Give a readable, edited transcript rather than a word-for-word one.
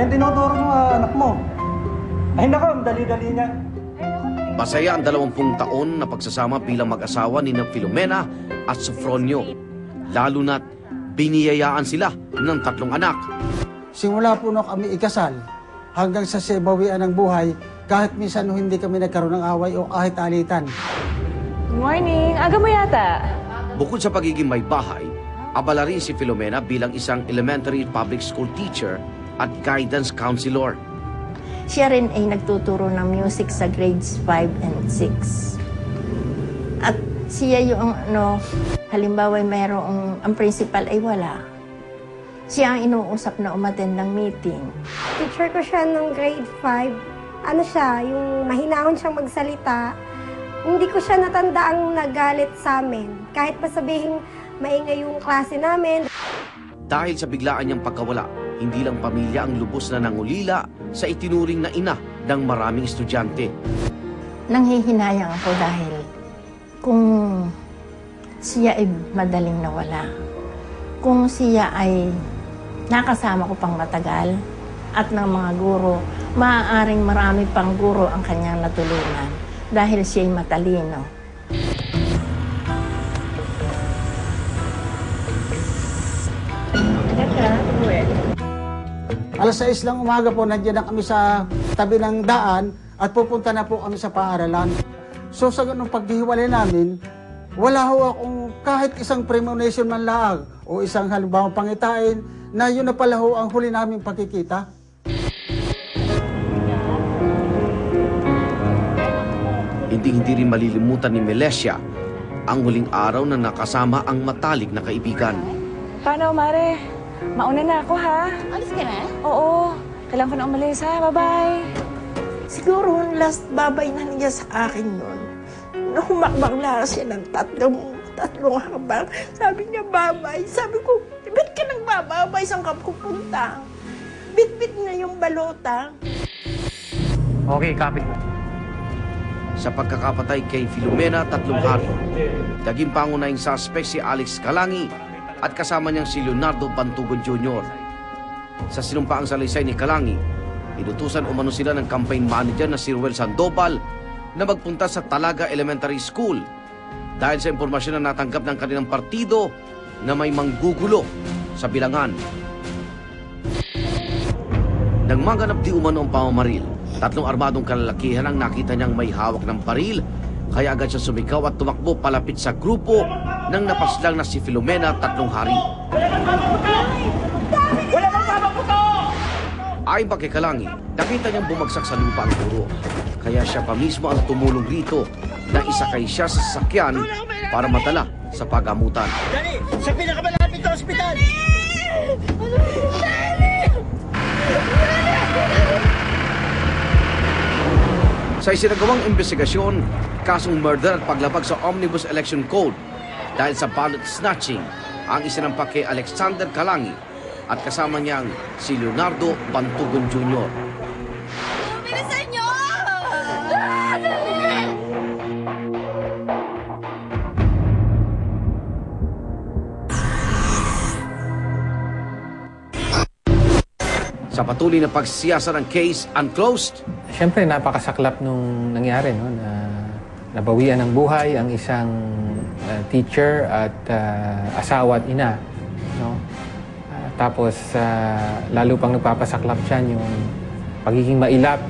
yung tinuturo ng anak mo. Ay nako, ang dali-dali niya. Masaya ang 20 taon na pagsasama bilang mag-asawa ni Filomena at Sofronio. Lalo na't biniyayaan sila ng 3 anak. Simula po na kami ikasal hanggang sa bawian ng buhay, kahit minsan hindi kami nagkaroon ng away o kahit alitan. Good morning. Aga mo yata. Bukod sa pagiging may bahay, abala rin si Filomena bilang isang elementary public school teacher at guidance counselor. Siya rin ay nagtuturo ng music sa grades 5 and 6. At siya yung halimbawa mayroong ang principal ay wala. Siya ang inuusap na umattend ng meeting. Teacher ko siya nung grade 5. Ano siya, yung mahinahon siyang magsalita. Hindi ko siya natandaang nagalit sa amin. Kahit pa sabihin maingay yung klase namin. Dahil sa biglaan niyang pagkawala, hindi lang pamilya ang lubos na nangulila sa itinuring na ina ng maraming estudyante. Nanghihinayang ako dahil kung siya ay madaling nawala, kung siya ay nakasama ko pang matagal at ng mga guro, maaaring marami pang guro ang kanyang natulungan dahil siya ay matalino. Alas 6 lang umaga po, nandiyan na kami sa tabi ng daan at pupunta na po kami sa paaralan. So sa ganung paghihiwalay namin, wala ho akong kahit isang premonition man laang o isang halimbawa pangitain na yun na pala ho ang huli naming pagkikita. Hindi rin malilimutan ni Melesia ang huling araw na nakasama ang matalik na kaibigan. Paano, Mare? Mauna na ako, ha? Alis ka na? Oo. Kailangan ko na umalis, ha? Bye-bye. Siguro last babay na niya sa akin noon. Nung humakbang lang siya ng tatlong habang, sabi niya babay. Sabi ko, ba't ka nang bababay? Saan ka pupunta? Bit-bit na yung balota. Okay, kapit mo. Sa pagkakapatay kay Filomena 3 hari, naging pangunahing suspect si Alex Calangi at kasama niyang si Leonardo Bantugon Jr. Sa sinumpaang salaysay ni Calangi, inutusan umano sila ng campaign manager na si Ruel Sandoval na magpunta sa Talaga Elementary School dahil sa impormasyon na natanggap ng kanilang partido na may manggugulo sa bilangan. Nang maganap di umano ang pamamaril, 3 armadong kalalakihan ang nakita niyang may hawak ng baril, kaya agad siya sumigaw at tumakbo palapit sa grupo ng napaslang na si Filomena 3 hari. Ayon pa kay Calangi, nakita niyang bumagsak sa lupa ang guro, kaya siya pa mismo ang tumulong rito na isakay siya sa sasakyan para madala sa pagamutan. Dali! Sa pinakamalapit na ospital! Sa isinagawang investigasyon, kasong murder at paglabag sa Omnibus Election Code dahil sa ballot snatching ang isinampak kay Alexander Calangi at kasama niyang si Leonardo Bantugon Jr. Bilisan niyo! Sa patuloy na pagsiyasa ng case unclosed, Siyempre, napakasaklap nung nangyari, no? Na nabawian ng buhay ang isang teacher at asawa at ina. No? Tapos, lalo pang nagpapasaklap siya yung pagiging mailap